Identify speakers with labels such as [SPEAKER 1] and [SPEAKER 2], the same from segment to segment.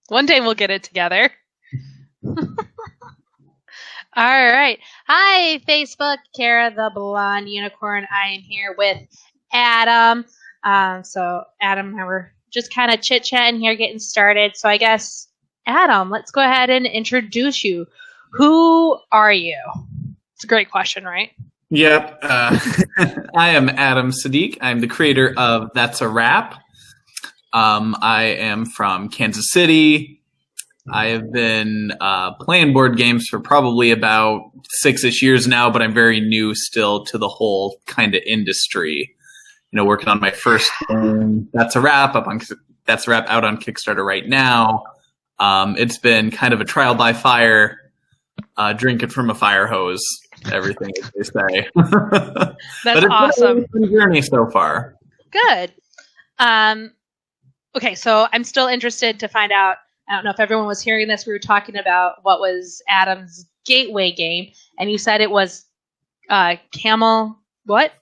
[SPEAKER 1] One day we'll get it together. All right. Hi, Facebook. Kara the Blonde Unicorn. I am here with Adam. So Adam and I were just kind of chit-chatting here, getting started. So I guess, Adam, let's go ahead and introduce you. Who are you? It's a great question, right?
[SPEAKER 2] Yep. I am Adam Sadiq. I'm the creator of That's a Wrap. I am from Kansas City. I have been playing board games for probably about 6-ish years now, but I'm very new still to the whole kind of industry. You know, working on my first game, That's a Wrap, That's a Wrap out on Kickstarter right now. It's been kind of a trial by fire, drinking from a fire hose, everything as they say.
[SPEAKER 1] That's awesome.
[SPEAKER 2] It's been a journey so far.
[SPEAKER 1] Good. Okay, so I'm still interested to find out. I don't know if everyone was hearing this. We were talking about what was Adam's gateway game, and you said it was Camel. What?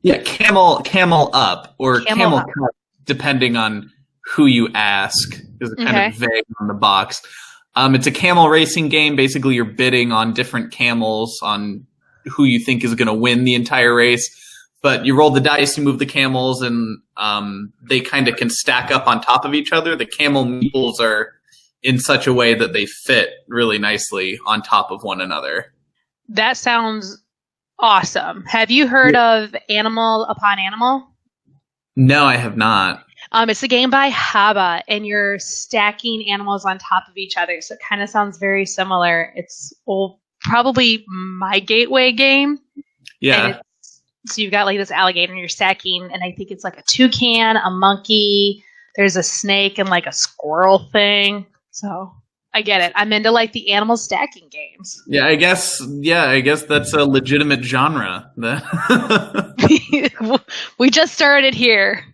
[SPEAKER 2] Yeah, Camel Up or Camel Cup, depending on who you ask, because it's kind of vague on the box. It's a camel racing game. Basically, you're bidding on different camels on who you think is going to win the entire race. But you roll the dice, you move the camels, and they kind of can stack up on top of each other. The camel meeples are in such a way that they fit really nicely on top of one another.
[SPEAKER 1] That sounds awesome. Have you heard of Animal Upon Animal?
[SPEAKER 2] No, I have not.
[SPEAKER 1] It's a game by Haba, and you're stacking animals on top of each other. So it kind of sounds very similar. It's probably my gateway game.
[SPEAKER 2] Yeah.
[SPEAKER 1] So you've got like this alligator and you're stacking, and I think it's like a toucan, a monkey, there's a snake, and like a squirrel thing. So I get it. I'm into like the animal stacking games.
[SPEAKER 2] Yeah, I guess that's a legitimate genre.
[SPEAKER 1] We just started here.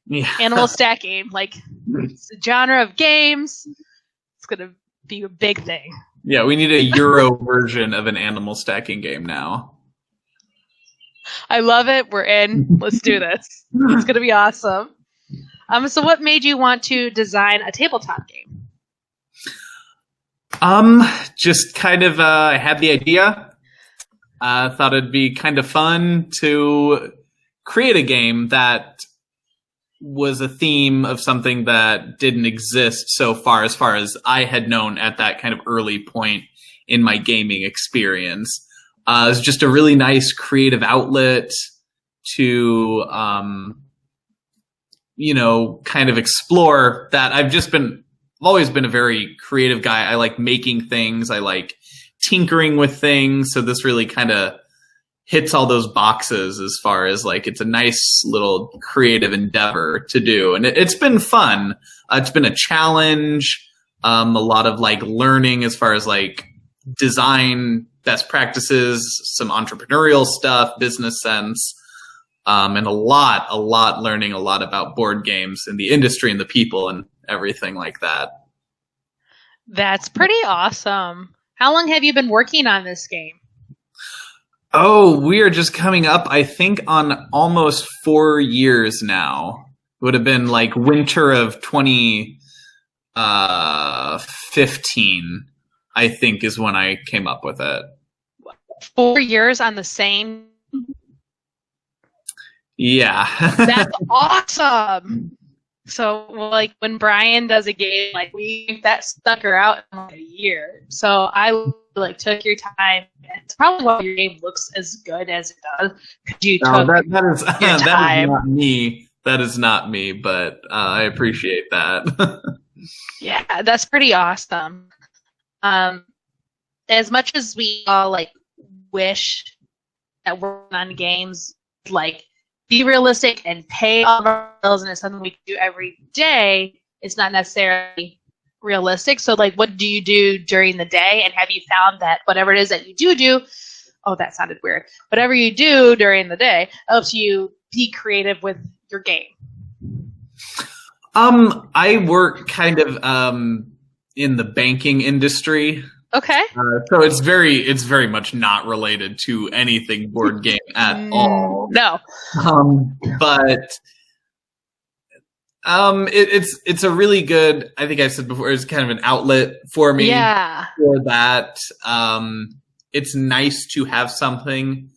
[SPEAKER 2] Yeah.
[SPEAKER 1] Animal stacking, like it's a genre of games. It's gonna be a big thing.
[SPEAKER 2] Yeah, we need a Euro version of an animal stacking game now.
[SPEAKER 1] I love it. We're in. Let's do this. It's gonna be awesome. So what made you want to design a tabletop game?
[SPEAKER 2] Just kind of, I had the idea. Thought it'd be kind of fun to create a game that was a theme of something that didn't exist so far as I had known at that kind of early point in my gaming experience. It's just a really nice creative outlet to, kind of explore that. I've always been a very creative guy. I like making things. I like tinkering with things. So this really kind of hits all those boxes as far as like, it's a nice little creative endeavor to do. And it's been fun. It's been a challenge. A lot of like learning as far as like design best practices, some entrepreneurial stuff, business sense, and a lot learning a lot about board games and the industry and the people and everything like that.
[SPEAKER 1] That's pretty awesome. How long have you been working on this game?
[SPEAKER 2] Oh, we are just coming up, I think, on almost 4 years now. It would have been like winter of 2015, I think, is when I came up with it.
[SPEAKER 1] 4 years on the same?
[SPEAKER 2] Yeah.
[SPEAKER 1] That's awesome. So, like, when Brian does a game, like, that sucker out in like a year. So I like took your time. It's probably why your game looks as good as it does. You took
[SPEAKER 2] that is
[SPEAKER 1] your time.
[SPEAKER 2] That is not me. That is not me, but I appreciate that.
[SPEAKER 1] Yeah, that's pretty awesome. As much as we all like wish that working on games like be realistic and pay all of our bills and it's something we can do every day, it's not necessarily realistic. So like, what do you do during the day? And have you found that whatever it is that you do, oh, that sounded weird. Whatever you do during the day helps you be creative with your game?
[SPEAKER 2] I work kind of in the banking industry.
[SPEAKER 1] Okay.
[SPEAKER 2] So it's very much not related to anything board game at all.
[SPEAKER 1] No.
[SPEAKER 2] But It's a really good. I think I said before, it's kind of an outlet for me.
[SPEAKER 1] Yeah.
[SPEAKER 2] For that, it's nice to have something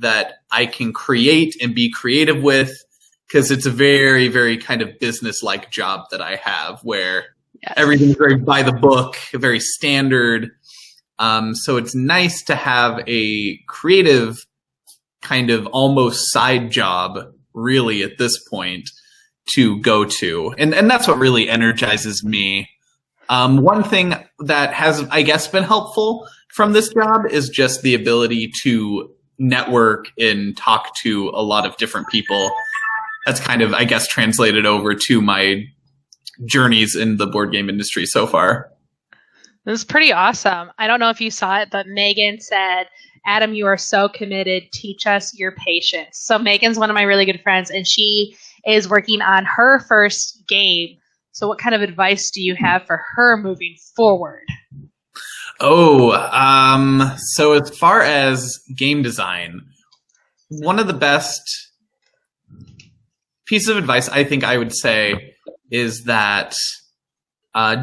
[SPEAKER 2] that I can create and be creative with, because it's a very, very kind of business-like job that I have, where everything's very by the book, very standard. So it's nice to have a creative kind of almost side job, really, at this point, to go to. And that's what really energizes me. One thing that has, I guess, been helpful from this job is just the ability to network and talk to a lot of different people. That's kind of, I guess, translated over to my journeys in the board game industry so far.
[SPEAKER 1] It was pretty awesome. I don't know if you saw it, but Megan said, Adam, you are so committed. Teach us your patience. So Megan's one of my really good friends, and she is working on her first game. So what kind of advice do you have for her moving forward?
[SPEAKER 2] So as far as game design, one of the best pieces of advice I think I would say is that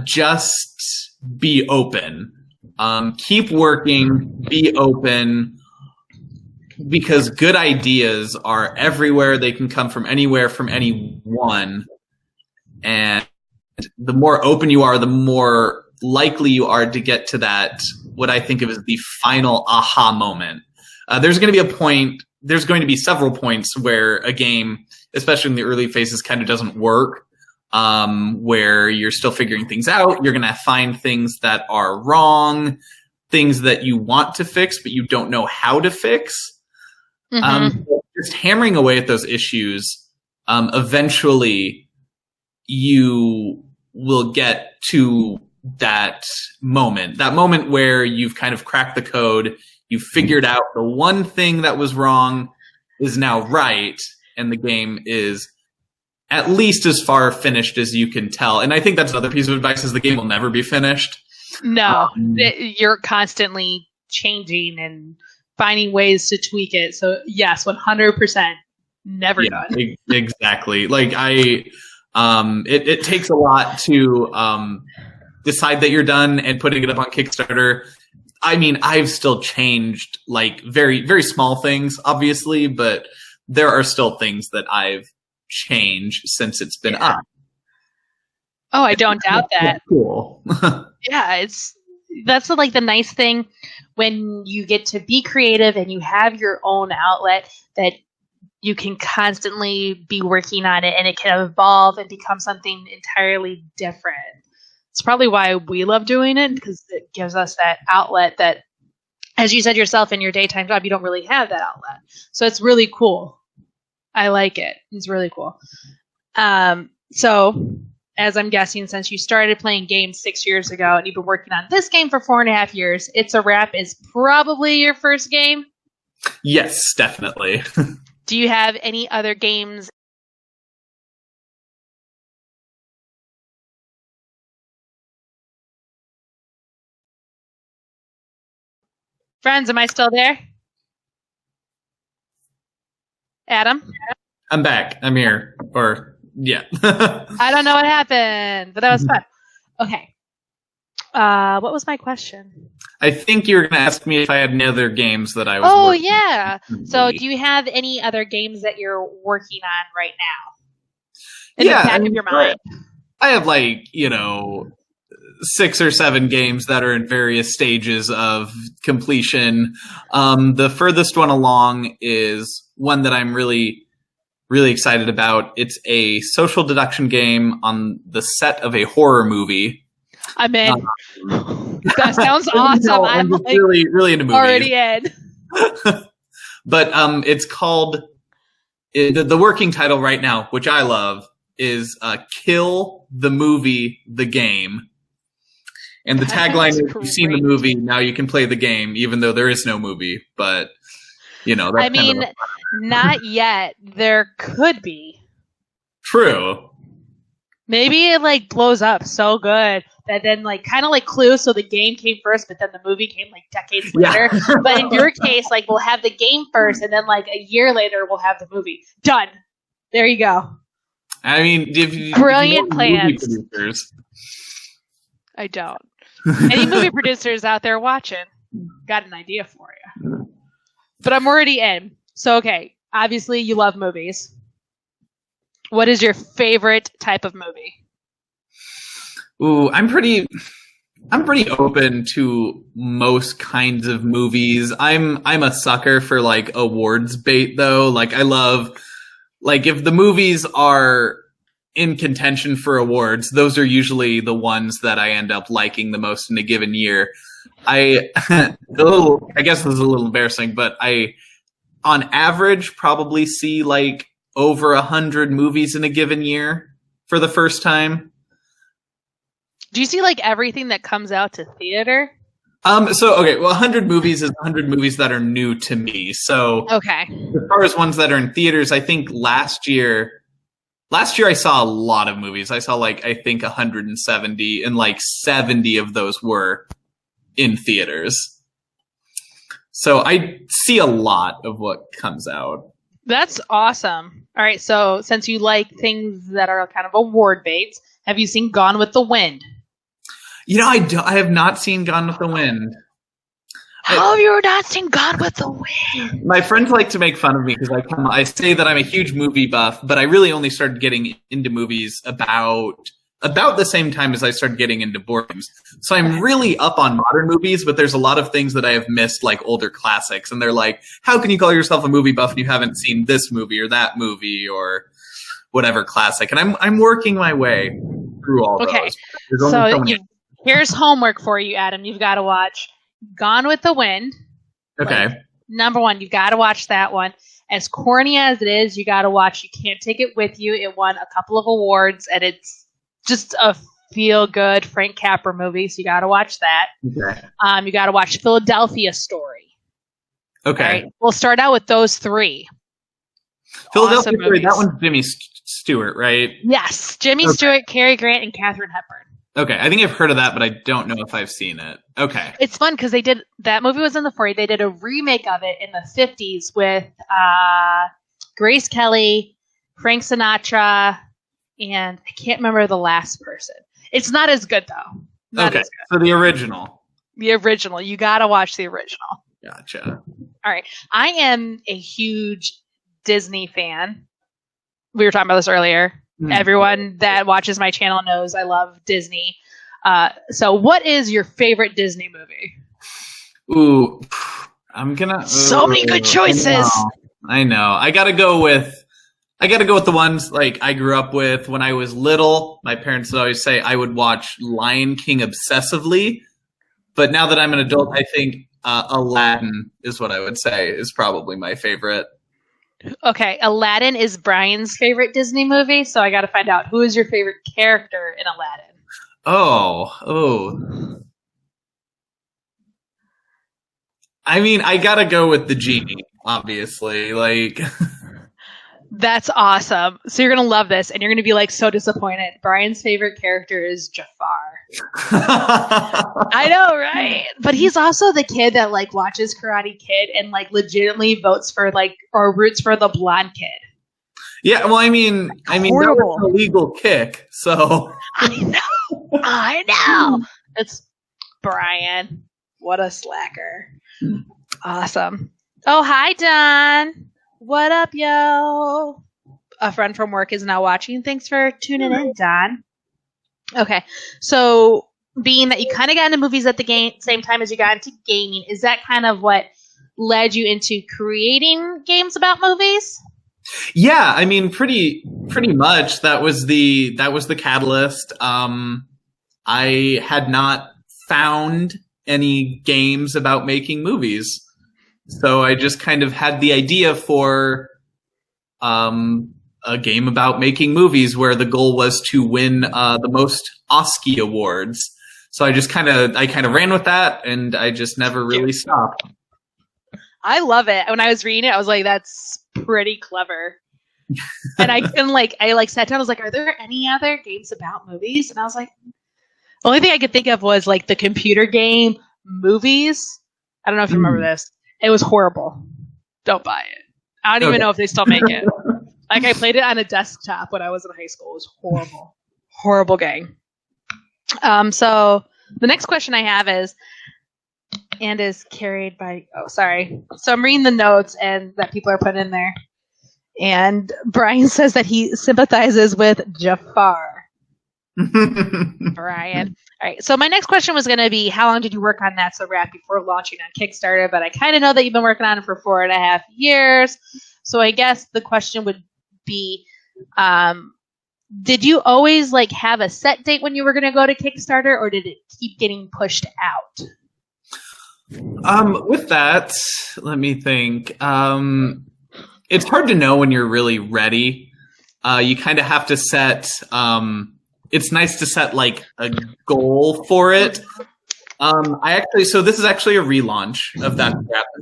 [SPEAKER 2] just be open. Keep working, be open, because good ideas are everywhere. They can come from anywhere, from anyone. And the more open you are, the more likely you are to get to that, what I think of as the final aha moment. There's going to be several points where a game, especially in the early phases, kind of doesn't work, where you're still figuring things out. You're going to find things that are wrong, things that you want to fix, but you don't know how to fix. Just hammering away at those issues, eventually you will get to that moment where you've kind of cracked the code, you've figured out the one thing that was wrong is now right, and the game is at least as far finished as you can tell. And I think that's another piece of advice, is the game will never be finished.
[SPEAKER 1] No, you're constantly changing and finding ways to tweak it. So yes, 100%, never done.
[SPEAKER 2] Exactly. Like it takes a lot to decide that you're done and putting it up on Kickstarter. I mean, I've still changed like very, very small things, obviously, but there are still things that I've changed since it's been up.
[SPEAKER 1] Oh, I don't doubt that.
[SPEAKER 2] Cool.
[SPEAKER 1] Yeah, that's like the nice thing when you get to be creative and you have your own outlet, that you can constantly be working on it and it can evolve and become something entirely different. It's probably why we love doing it, because it gives us that outlet that, as you said yourself, in your daytime job, you don't really have that outlet. So it's really cool. I like it. It's really cool. So, as I'm guessing, since you started playing games 6 years ago and you've been working on this game for 4.5 years, It's a Wrap is probably your first game?
[SPEAKER 2] Yes, definitely.
[SPEAKER 1] Do you have any other games? Friends, am I still there? Adam?
[SPEAKER 2] I'm back. I'm here. Yeah.
[SPEAKER 1] I don't know what happened, but that was fun. Okay. What was my question?
[SPEAKER 2] I think you were going to ask me if I had any other games that I was working on.
[SPEAKER 1] Yeah. So do you have any other games that you're working on right now? In the back of your mind?
[SPEAKER 2] I have 6 or 7 games that are in various stages of completion. The furthest one along is one that I'm really, really excited about. It's a social deduction game on the set of a horror movie.
[SPEAKER 1] I'm in. That sounds awesome. I'm
[SPEAKER 2] really, really into movies.
[SPEAKER 1] Already in.
[SPEAKER 2] But it's called, the working title right now, which I love, is Kill the Movie, the Game. And the tagline is, you've seen the movie, now you can play the game, even though there is no movie. But, that's
[SPEAKER 1] not yet. There could be.
[SPEAKER 2] True.
[SPEAKER 1] Maybe it blows up so good that then kind of like Clue, so the game came first, but then the movie came decades later. But in your case, we'll have the game first, and then a year later we'll have the movie. Done. There you go.
[SPEAKER 2] I mean, if you
[SPEAKER 1] Brilliant
[SPEAKER 2] know movie
[SPEAKER 1] plans.
[SPEAKER 2] producers.
[SPEAKER 1] I don't. Any movie producers out there watching, got an idea for you. But I'm already in. So, okay, obviously you love movies. What is your favorite type of movie?
[SPEAKER 2] Ooh, I'm pretty open to most kinds of movies. I'm a sucker for like awards bait though. Like I love like if the movies are in contention for awards, those are usually the ones that I end up liking the most in a given year. I guess this is a little embarrassing, but I on average probably see like over 100 movies in a given year for the first time.
[SPEAKER 1] Do you see like everything that comes out to theater?
[SPEAKER 2] Okay, well 100 movies is 100 movies that are new to me. So
[SPEAKER 1] Okay.
[SPEAKER 2] as far as ones that are in theaters, I think last year I saw a lot of movies. I saw like I think 170 and like 70 of those were in theaters. So I see a lot of what comes out.
[SPEAKER 1] That's awesome. All right, so since you like things that are kind of award baits, have you seen Gone with the Wind?
[SPEAKER 2] You know, I have not seen Gone with the Wind.
[SPEAKER 1] How have you not seen Gone with the Wind?
[SPEAKER 2] My friends like to make fun of me because I say that I'm a huge movie buff, but I really only started getting into movies about the same time as I started getting into board games. So I'm really up on modern movies, but there's a lot of things that I have missed, like older classics. And they're like, how can you call yourself a movie buff and you haven't seen this movie or that movie or whatever classic? And I'm working my way through all
[SPEAKER 1] Okay,
[SPEAKER 2] those.
[SPEAKER 1] so here's homework for you, Adam. You've got to watch Gone with the Wind.
[SPEAKER 2] Okay.
[SPEAKER 1] Like, number one, you've got to watch that one. As corny as it is, you got to watch You Can't Take It With You. It won a couple of awards, and it's just a feel-good Frank Capra movie, so you got to watch that.
[SPEAKER 2] Okay.
[SPEAKER 1] You got to watch Philadelphia Story.
[SPEAKER 2] Okay.
[SPEAKER 1] Right? We'll start out with those three.
[SPEAKER 2] Philadelphia
[SPEAKER 1] Awesome
[SPEAKER 2] Story, that
[SPEAKER 1] movies.
[SPEAKER 2] one's Jimmy Stewart, right?
[SPEAKER 1] Yes, Jimmy Stewart, Cary Grant, and Katharine Hepburn.
[SPEAKER 2] Okay, I think I've heard of that, but I don't know if I've seen it. Okay.
[SPEAKER 1] It's fun because that movie was in the 40s. They did a remake of it in the 50s with Grace Kelly, Frank Sinatra, and I can't remember the last person. It's not as good though. Not
[SPEAKER 2] Okay,
[SPEAKER 1] as good.
[SPEAKER 2] so the original.
[SPEAKER 1] The original. You gotta watch the original.
[SPEAKER 2] Gotcha.
[SPEAKER 1] All right. I am a huge Disney fan. We were talking about this earlier. Everyone that watches my channel knows I love Disney. So what is your favorite Disney movie?
[SPEAKER 2] Ooh, I'm gonna.
[SPEAKER 1] So many good choices.
[SPEAKER 2] I know. I gotta go with the ones like I grew up with when I was little. My parents would always say I would watch Lion King obsessively, but now that I'm an adult, I think Aladdin is what I would say is probably my favorite.
[SPEAKER 1] Okay, Aladdin is Brian's favorite Disney movie, so I got to find out who is your favorite character in Aladdin.
[SPEAKER 2] Oh. I mean, I gotta go with the genie, obviously. Like,
[SPEAKER 1] That's awesome. So you're gonna love this, and you're gonna be like so disappointed. Brian's favorite character is Jafar. I know, right? But he's also the kid that like watches Karate Kid and like legitimately votes for like or roots for the blonde kid.
[SPEAKER 2] yeah. Well, I mean, that
[SPEAKER 1] Horrible.
[SPEAKER 2] was a legal kick, so.
[SPEAKER 1] I know. It's Brian. What a slacker. Awesome. Oh, hi, Don. What up, yo? A friend from work is now watching. Thanks for tuning in, Don. Okay, so being that you kind of got into movies at the same time as you got into gaming, is that kind of what led you into creating games about movies?
[SPEAKER 2] Yeah, I mean, pretty much. That was the catalyst. I had not found any games about making movies, so I just kind of had the idea for a game about making movies where the goal was to win the most Oscar awards. So I kind of ran with that, and I just never really stopped.
[SPEAKER 1] I love it. When I was reading it, I was like, "That's pretty clever." And I sat down. I was like, "Are there any other games about movies?" And I was like, the only thing I could think of was like the computer game Movies. I don't know if you remember this. It was horrible. Don't buy it. I don't even know if they still make it. Like, I played it on a desktop when I was in high school. It was horrible. Horrible game. So the next question I have is carried by, sorry. So I'm reading the notes and that people are putting in there. And Brian says that he sympathizes with Jafar. Brian. All right. So my next question was going to be, how long did you work on That's a Wrap before launching on Kickstarter? But I kind of know that you've been working on it for 4.5 years. So I guess the question would be, did you always like have a set date when you were going to go to Kickstarter, or did it keep getting pushed out?
[SPEAKER 2] With that, let me think. It's hard to know when you're really ready. You kind of have to set. It's nice to set like a goal for it. So this is actually a relaunch of that.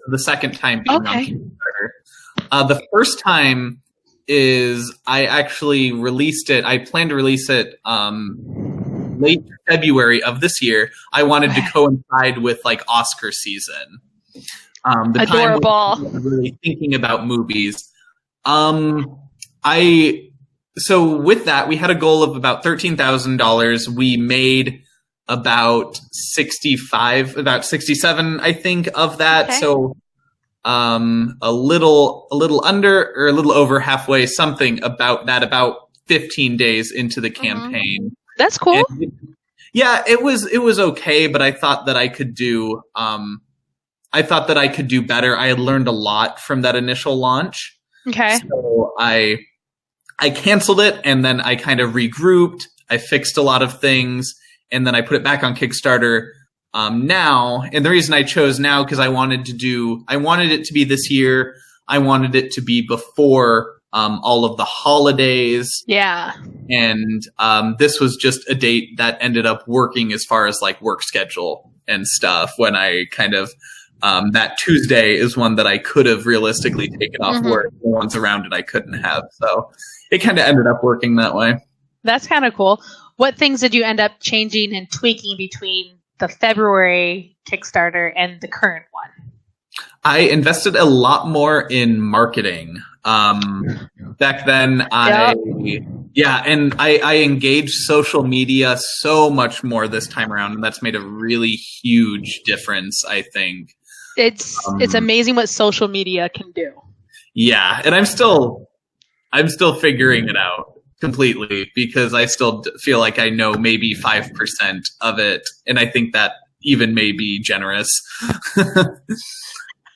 [SPEAKER 2] The second time being on Kickstarter. The first time is I actually released it. I plan to release it late February of this year. I wanted to coincide with like Oscar season. The
[SPEAKER 1] Adorable.
[SPEAKER 2] time when really thinking about movies. So with that, we had a goal of about $13,000. We made about 67, I think, of that. Okay. So a little under or a little over halfway, something about that, about 15 days into the campaign.
[SPEAKER 1] That's cool.
[SPEAKER 2] Yeah, it was okay, but I thought that I could do better. I had learned a lot from that initial launch.
[SPEAKER 1] Okay.
[SPEAKER 2] So I canceled it, and then I kind of regrouped. I fixed a lot of things, and then I put it back on Kickstarter now. And the reason I chose now, because I wanted it to be this year. I wanted it to be before all of the holidays.
[SPEAKER 1] Yeah.
[SPEAKER 2] And this was just a date that ended up working as far as like work schedule and stuff, when I kind of that Tuesday is one that I could have realistically taken off work. The ones around it I couldn't have. So it kind of ended up working that way.
[SPEAKER 1] That's kind of cool. What things did you end up changing and tweaking between the February Kickstarter and the current one?
[SPEAKER 2] I invested a lot more in marketing. Back then, and I engaged social media so much more this time around, and that's made a really huge difference, I think.
[SPEAKER 1] It's amazing what social media can do.
[SPEAKER 2] Yeah, and I'm still figuring it out completely, because I still feel like I know maybe 5% of it, and I think that even may be generous.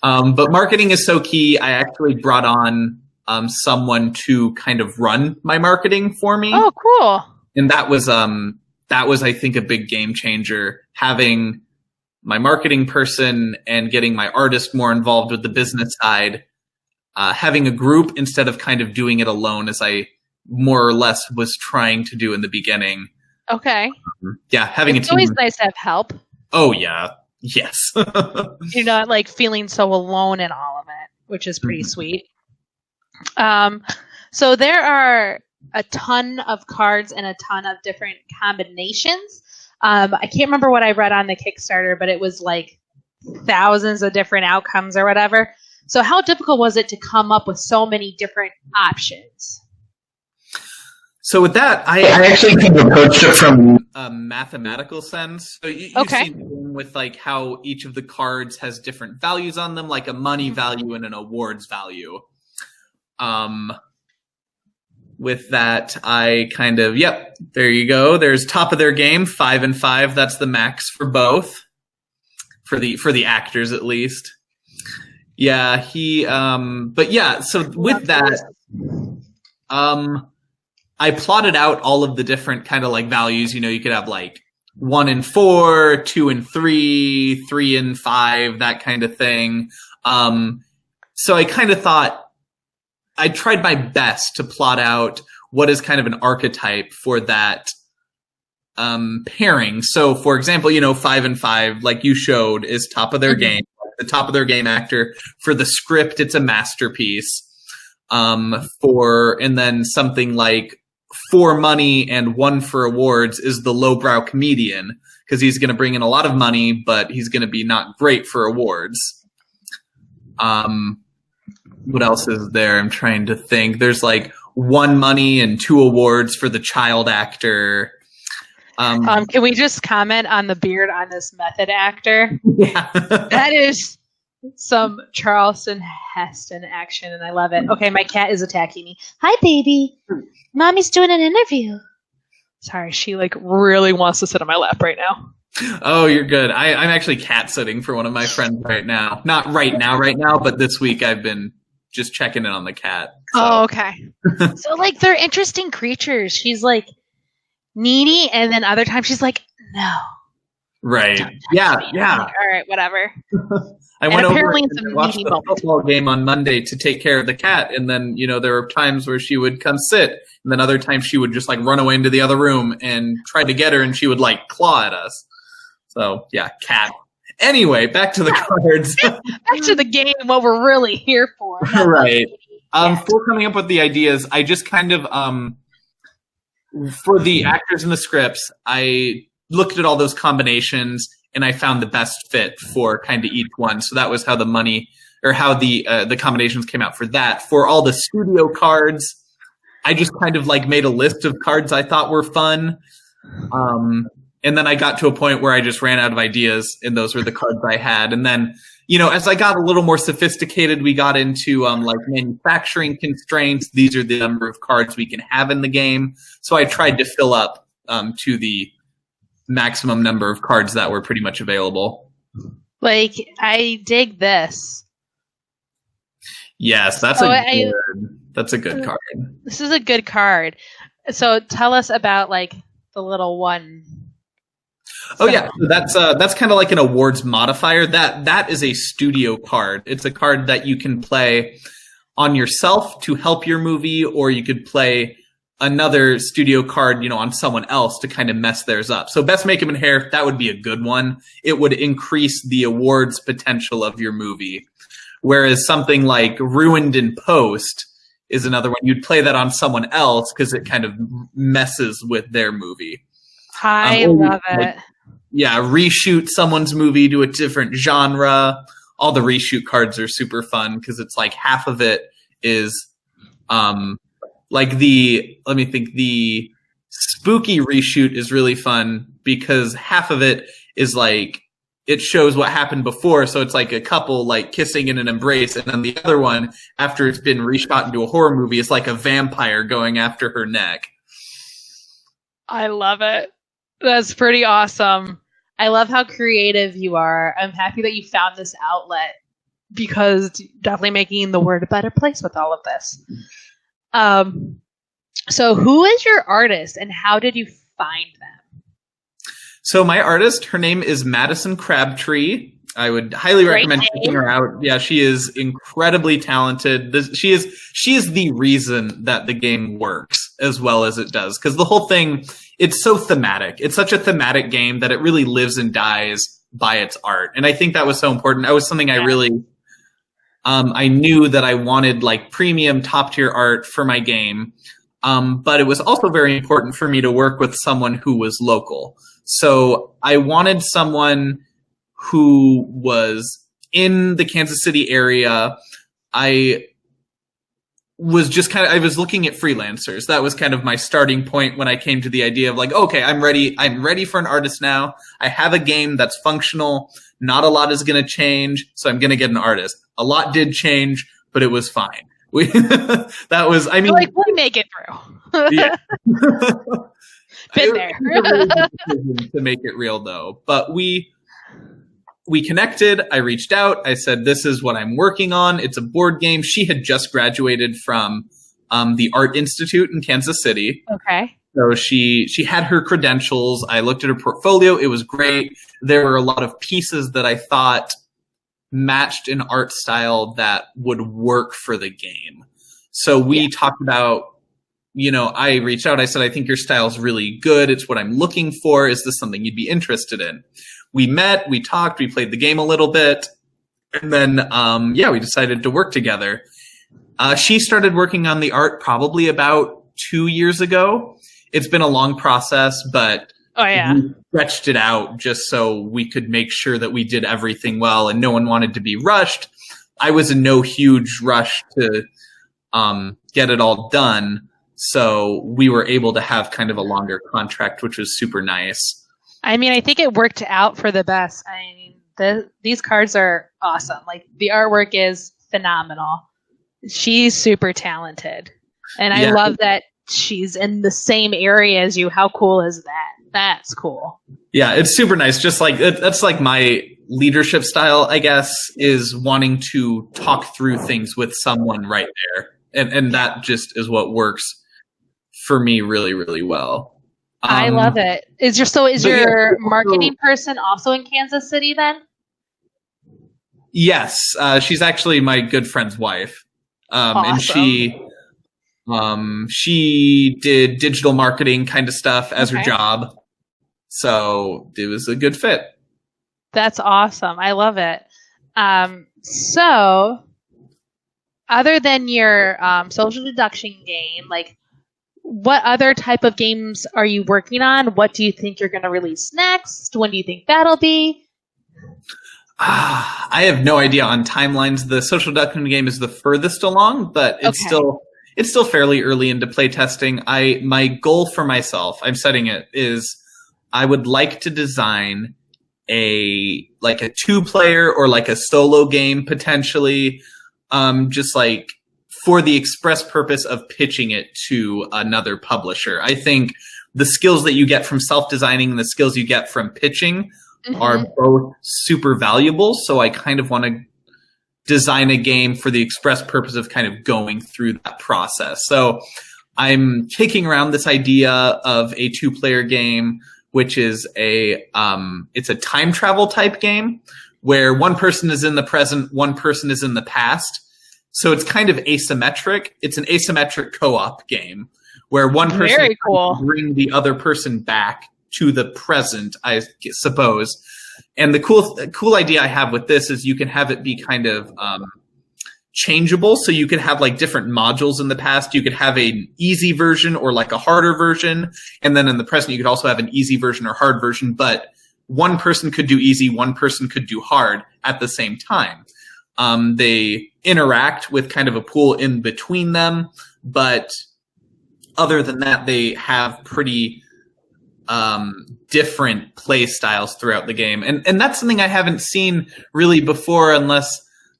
[SPEAKER 2] But marketing is so key. I actually brought on someone to kind of run my marketing for me.
[SPEAKER 1] Oh, cool.
[SPEAKER 2] And that was I think a big game changer, having my marketing person and getting my artist more involved with the business side, having a group instead of kind of doing it alone, as I more or less was trying to do in the beginning.
[SPEAKER 1] Okay.
[SPEAKER 2] Yeah, having
[SPEAKER 1] it's
[SPEAKER 2] a team.
[SPEAKER 1] It's always nice to have help.
[SPEAKER 2] Oh, yeah. Yes.
[SPEAKER 1] You're not like feeling so alone in all of it, which is pretty sweet. So there are a ton of cards and a ton of different combinations. I can't remember what I read on the Kickstarter, but it was like thousands of different outcomes or whatever. So how difficult was it to come up with so many different options?
[SPEAKER 2] So with that, I actually kind of approached it from a mathematical sense. So you see with like how each of the cards has different values on them, like a money value and an awards value. With that, I kind of, there you go. There's top of their game, 5 and 5. That's the max for both, for the actors at least. Yeah, so with that, I plotted out all of the different kind of like values. You know, you could have like 1 and 4, 2 and 3, 3 and 5, that kind of thing. So I kind of thought, I tried my best to plot out what is kind of an archetype for that pairing. So, for example, 5 and 5, like you showed, is top of their game. The top of their game actor. For the script, it's a masterpiece. And then something like 4 money and 1 for awards is the lowbrow comedian, because he's going to bring in a lot of money, but he's going to be not great for awards. What else is there? I'm trying to think. There's like won money and 2 awards for the child actor.
[SPEAKER 1] Can we just comment on the beard on this method actor?
[SPEAKER 2] Yeah.
[SPEAKER 1] That is some Charleston Heston action, and I love it. Okay, my cat is attacking me. Hi, baby. Mommy's doing an interview. Sorry, she like really wants to sit on my lap right now.
[SPEAKER 2] Oh, you're good. I'm actually cat sitting for one of my friends right now. Not right now, but this week I've been just checking in on the cat. So.
[SPEAKER 1] Oh, okay. So like they're interesting creatures. She's like needy, and then other times she's like, no.
[SPEAKER 2] Right. Yeah.
[SPEAKER 1] Like, all right, whatever.
[SPEAKER 2] I went over
[SPEAKER 1] apparently
[SPEAKER 2] and watched the football game on Monday to take care of the cat, and then there were times where she would come sit, and then other times she would just like run away into the other room and try to get her, and she would like claw at us. So yeah, cat. Anyway, back to the cards.
[SPEAKER 1] Back to the game. What we're really here for.
[SPEAKER 2] Right. For coming up with the ideas, I just kind of for the actors and the scripts, I looked at all those combinations and I found the best fit for kind of each one. So that was how the money or how the combinations came out for that. For all the studio cards, I just kind of like made a list of cards I thought were fun. And then I got to a point where I just ran out of ideas, and those were the cards I had. And then, as I got a little more sophisticated, we got into like manufacturing constraints. These are the number of cards we can have in the game. So I tried to fill up to the maximum number of cards that were pretty much available.
[SPEAKER 1] Like, I dig this.
[SPEAKER 2] Yes, that's a good card.
[SPEAKER 1] This is a good card. So tell us about like the little one.
[SPEAKER 2] Oh yeah, so that's kind of like an awards modifier. That is a studio card. It's a card that you can play on yourself to help your movie, or you could play another studio card, on someone else to kind of mess theirs up. So best makeup and hair, that would be a good one. It would increase the awards potential of your movie. Whereas something like ruined in post is another one. You'd play that on someone else because it kind of messes with their movie.
[SPEAKER 1] I love it.
[SPEAKER 2] Yeah, reshoot someone's movie to a different genre. All the reshoot cards are super fun because it's like half of it is like the spooky reshoot is really fun because half of it is like it shows what happened before, so it's like a couple like kissing in an embrace, and then the other one, after it's been reshot into a horror movie, is like a vampire going after her neck.
[SPEAKER 1] I love it. That's pretty awesome. I love how creative you are. I'm happy that you found this outlet because definitely making the world a better place with all of this. So who is your artist and how did you find them?
[SPEAKER 2] So my artist, her name is Madison Crabtree. I would highly recommend checking her out. Yeah, she is incredibly talented. She is the reason that the game works as well as it does. Because the whole thing, it's so thematic. It's such a thematic game that it really lives and dies by its art. And I think that was so important. That was something I really, I knew that I wanted like premium top tier art for my game. But it was also very important for me to work with someone who was local. So I wanted someone who was in the Kansas City area. I was looking at freelancers. That was kind of my starting point when I came to the idea of like, okay, I'm ready for an artist now. I have a game that's functional. Not a lot is going to change. So I'm going to get an artist. A lot did change, but it was fine. We make
[SPEAKER 1] it through.
[SPEAKER 2] Yeah.
[SPEAKER 1] Been there.
[SPEAKER 2] To make it real though. But we connected. I reached out. I said, this is what I'm working on. It's a board game. She had just graduated from the Art Institute in Kansas City.
[SPEAKER 1] Okay.
[SPEAKER 2] So she had her credentials. I looked at her portfolio. It was great. There were a lot of pieces that I thought matched an art style that would work for the game. So we talked about, I reached out. I said, I think your style is really good. It's what I'm looking for. Is this something you'd be interested in? We met, we talked, we played the game a little bit, and then, we decided to work together. She started working on the art probably about 2 years ago. It's been a long process, but we stretched it out just so we could make sure that we did everything well and no one wanted to be rushed. I was in no huge rush to get it all done. So we were able to have kind of a longer contract, which was super nice.
[SPEAKER 1] I mean, I think it worked out for the best. I mean, these cards are awesome. Like, the artwork is phenomenal. She's super talented. And I love that she's in the same area as you. How cool is that? That's cool.
[SPEAKER 2] Yeah, it's super nice. Just like, that's like my leadership style, I guess, is wanting to talk through things with someone right there. And that just is what works for me really, really well.
[SPEAKER 1] I love it. Is your marketing person also in Kansas City then?
[SPEAKER 2] Yes. She's actually my good friend's wife.
[SPEAKER 1] Awesome.
[SPEAKER 2] And she did digital marketing kind of stuff as her job. So it was a good fit.
[SPEAKER 1] That's awesome. I love it. So other than your social deduction game, like, what other type of games are you working on? What do you think you're going to release next? When do you think that'll be?
[SPEAKER 2] I have no idea on timelines. The social deduction game is the furthest along, but it's still fairly early into playtesting. My goal for myself, I'm setting it, is I would like to design a 2-player or like a solo game potentially, just like for the express purpose of pitching it to another publisher. I think the skills that you get from self-designing and the skills you get from pitching are both super valuable. So I kind of want to design a game for the express purpose of kind of going through that process. So I'm kicking around this idea of a 2-player game, which is it's a time travel type game where one person is in the present, one person is in the past. So it's kind of asymmetric. It's an asymmetric co-op game where one person can bring the other person back to the present, I suppose. And the cool idea I have with this is you can have it be kind of changeable. So you could have like different modules in the past. You could have an easy version or like a harder version. And then in the present, you could also have an easy version or hard version. But one person could do easy, one person could do hard at the same time. They interact with kind of a pool in between them, but other than that, they have pretty different play styles throughout the game. And that's something I haven't seen really before, unless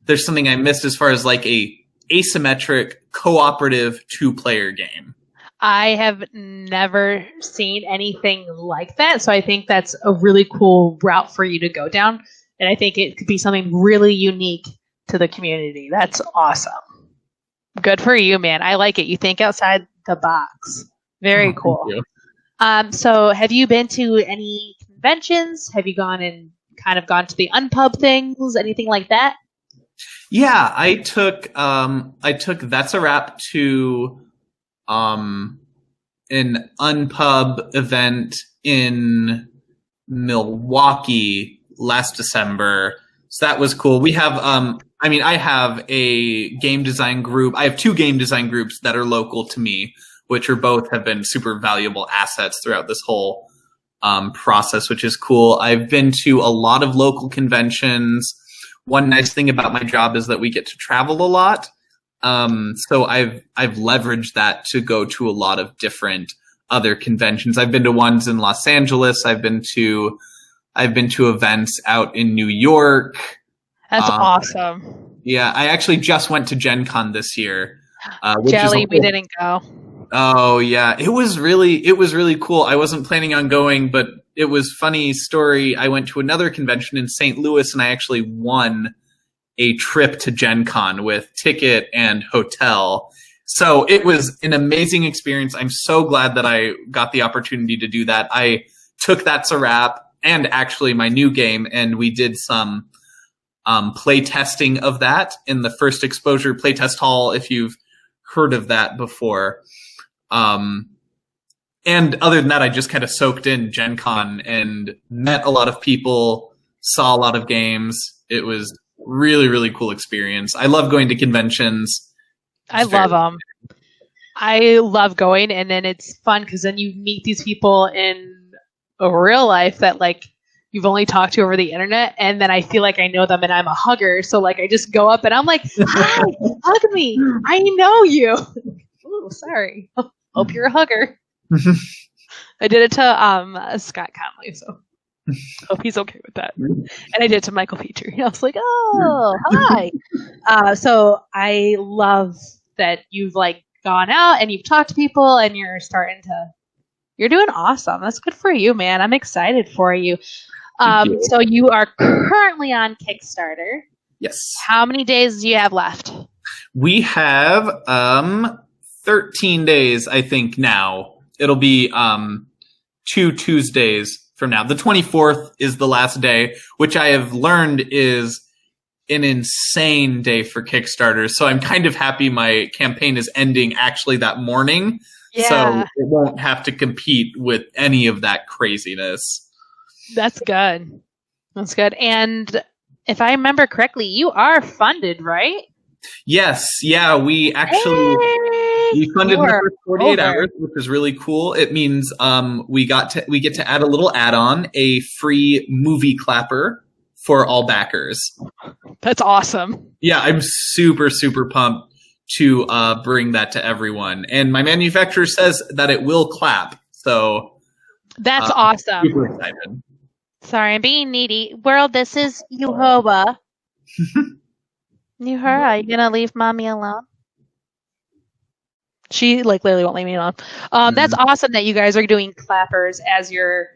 [SPEAKER 2] there's something I missed as far as like a asymmetric cooperative 2-player game.
[SPEAKER 1] I have never seen anything like that. So I think that's a really cool route for you to go down. And I think it could be something really unique to the community. That's awesome. Good for you, man. I like it. You think outside the box. Very cool. So have you been to any conventions? Have you gone to the unpub things? Anything like that?
[SPEAKER 2] Yeah, I took That's a Wrap to an unpub event in Milwaukee last December. So that was cool. We have I have a game design group. I have 2 game design groups that are local to me, which have been super valuable assets throughout this whole process, which is cool. I've been to a lot of local conventions. One nice thing about my job is that we get to travel a lot. So I've leveraged that to go to a lot of different other conventions. I've been to ones in Los Angeles. I've been to events out in New York.
[SPEAKER 1] That's awesome.
[SPEAKER 2] Yeah, I actually just went to Gen Con this year.
[SPEAKER 1] Jelly, we didn't go.
[SPEAKER 2] Oh yeah, it was really cool. I wasn't planning on going, but it was funny story. I went to another convention in St. Louis and I actually won a trip to Gen Con with ticket and hotel. So it was an amazing experience. I'm so glad that I got the opportunity to do that. I took That's a Wrap and actually my new game, and we did some play testing of that in the First Exposure Playtest Hall, if you've heard of that before. And other than that, I just kind of soaked in Gen Con and met a lot of people, saw a lot of games. It was really, really cool experience. I love going to conventions.
[SPEAKER 1] I love them. I love going, and then it's fun because then you meet these people in a real life that like you've only talked to over the internet, and then I feel like I know them and I'm a hugger. So like I just go up and I'm like, hi, hug me. I know you. Ooh, sorry. Hope you're a hugger. I did it to Scott Conley, so hope he's okay with that. And I did it to Michael Petrie. I was like, oh, hi. So I love that you've like gone out and you've talked to people and you're doing awesome. That's good for you, man. I'm excited for you. So you are currently on Kickstarter.
[SPEAKER 2] Yes.
[SPEAKER 1] How many days do you have left?
[SPEAKER 2] We have 13 days, I think, now. It'll be 2 Tuesdays from now. The 24th is the last day, which I have learned is an insane day for Kickstarter. So I'm kind of happy my campaign is ending actually that morning.
[SPEAKER 1] Yeah.
[SPEAKER 2] So it won't have to compete with any of that craziness.
[SPEAKER 1] That's good. That's good. And if I remember correctly, you are funded, right?
[SPEAKER 2] Yes. Yeah, we actually we funded in the first 48 hours, which is really cool. It means we get to add a little add-on, a free movie clapper for all backers.
[SPEAKER 1] That's awesome.
[SPEAKER 2] Yeah, I'm super, super pumped to bring that to everyone. And my manufacturer says that it will clap. So
[SPEAKER 1] that's awesome.
[SPEAKER 2] Super excited.
[SPEAKER 1] Sorry, I'm being needy. World, this is Yuhova. Yuhura, are you gonna leave mommy alone? She like literally won't leave me alone. That's awesome that you guys are doing clappers as your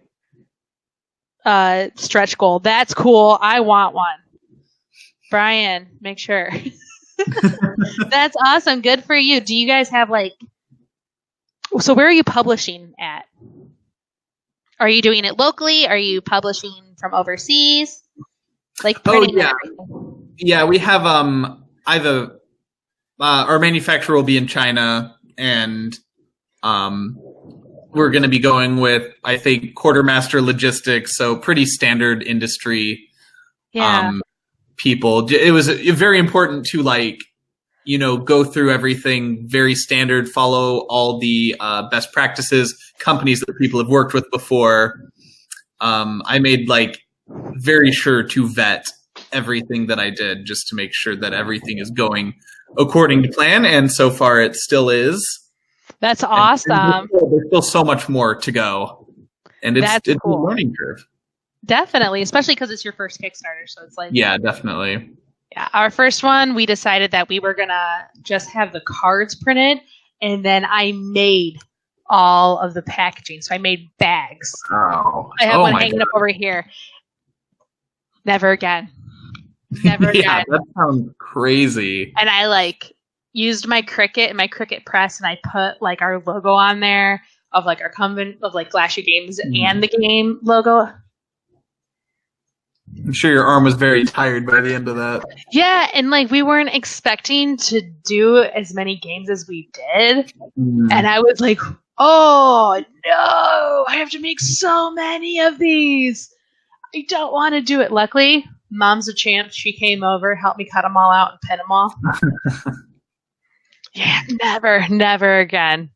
[SPEAKER 1] stretch goal. That's cool. I want one. Brian, make sure. That's awesome. Good for you. Do you guys have so where are you publishing at? Are you doing it locally? Are you publishing from overseas? Like printing everything?
[SPEAKER 2] Yeah, we have our manufacturer will be in China, and we're going to be going with, I think, Quartermaster Logistics, so pretty standard industry people. It was very important to go through everything very standard, follow all the best practices, companies that people have worked with before. I made very sure to vet everything that I did just to make sure that everything is going according to plan, and so far it still is. That's
[SPEAKER 1] awesome.
[SPEAKER 2] And there's still so much more to go, and it's cool. A learning curve.
[SPEAKER 1] Definitely, especially because it's your first Kickstarter, so it's
[SPEAKER 2] yeah, definitely.
[SPEAKER 1] Yeah, our first one, we decided that we were gonna just have the cards printed, and then I made all of the packaging. So I made bags.
[SPEAKER 2] Oh,
[SPEAKER 1] I have one hanging up over here. Never again. Never again.
[SPEAKER 2] Yeah, that sounds crazy.
[SPEAKER 1] And I used my Cricut and my Cricut press, and I put our logo on there of our company of Glacier Games and the game logo.
[SPEAKER 2] I'm sure your arm was very tired by the end of that.
[SPEAKER 1] Yeah, and we weren't expecting to do as many games as we did. And I was like, oh no, I have to make so many of these. I don't want to do it. Luckily, Mom's a champ. She came over, helped me cut them all out and pin them all. Yeah, never again.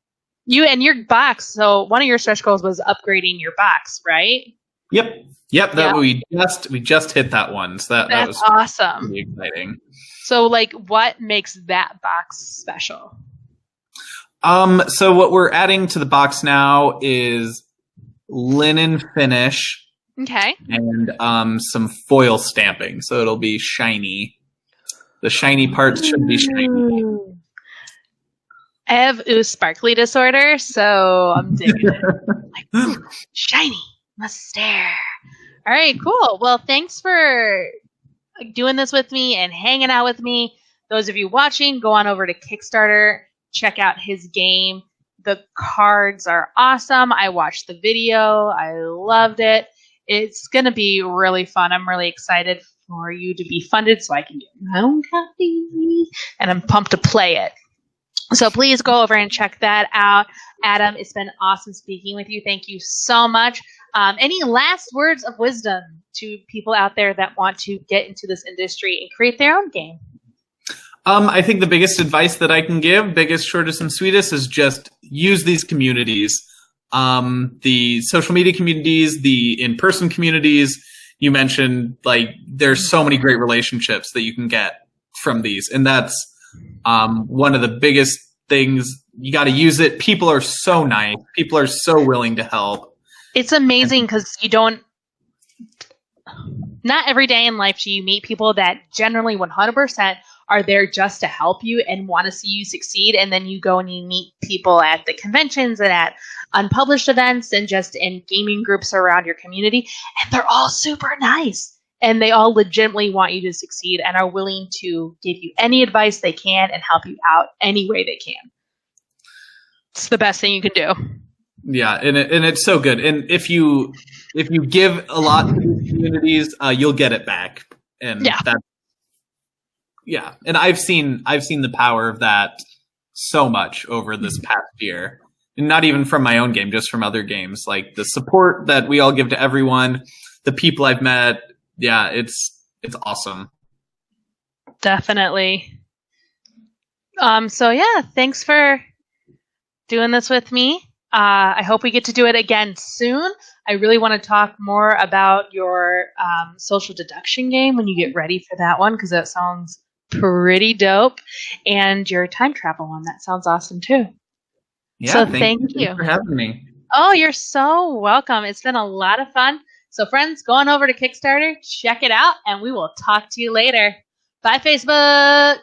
[SPEAKER 1] You and your box. So one of your stretch goals was upgrading your box, right?
[SPEAKER 2] Yep. That we just hit that one. So that was
[SPEAKER 1] awesome.
[SPEAKER 2] Really exciting.
[SPEAKER 1] So what makes that box special?
[SPEAKER 2] So what we're adding to the box now is linen finish.
[SPEAKER 1] Okay.
[SPEAKER 2] And some foil stamping, so it'll be shiny. The shiny parts should be shiny.
[SPEAKER 1] I have sparkly disorder, so I'm digging it. Shiny, must stare. All right, cool. Well, thanks for doing this with me and hanging out with me. Those of you watching, go on over to Kickstarter, check out his game. The cards are awesome. I watched the video. I loved it. It's going to be really fun. I'm really excited for you to be funded so I can get my own copy. And I'm pumped to play it. So please go over and check that out. Adam, it's been awesome speaking with you. Thank you so much. Any last words of wisdom to people out there that want to get into this industry and create their own game?
[SPEAKER 2] I think the biggest advice that I can give, biggest, shortest, and sweetest, is just use these communities. The social media communities, the in-person communities. You mentioned, there's so many great relationships that you can get from these. And that's one of the biggest things you got to use it. People are so nice. People are so willing to help.
[SPEAKER 1] It's amazing because not every day in life do you meet people that generally 100% are there just to help you and want to see you succeed. And then you go and you meet people at the conventions and at unpublished events and just in gaming groups around your community. And they're all super nice. And they all legitimately want you to succeed and are willing to give you any advice they can and help you out any way they can. It's the best thing you can do.
[SPEAKER 2] Yeah, and it's so good. And if you give a lot to these communities, you'll get it back. And and I've seen the power of that so much over this past year. And not even from my own game, just from other games. Like the support that we all give to everyone, the people I've met. Yeah, it's awesome.
[SPEAKER 1] Definitely. So yeah, thanks for doing this with me. I hope we get to do it again soon. I really want to talk more about your social deduction game when you get ready for that one, because that sounds pretty dope. And your time travel one, that sounds awesome too.
[SPEAKER 2] Yeah,
[SPEAKER 1] so thank you
[SPEAKER 2] for having me.
[SPEAKER 1] Oh, you're so welcome. It's been a lot of fun. So friends, go on over to Kickstarter, check it out, and we will talk to you later. Bye, Facebook.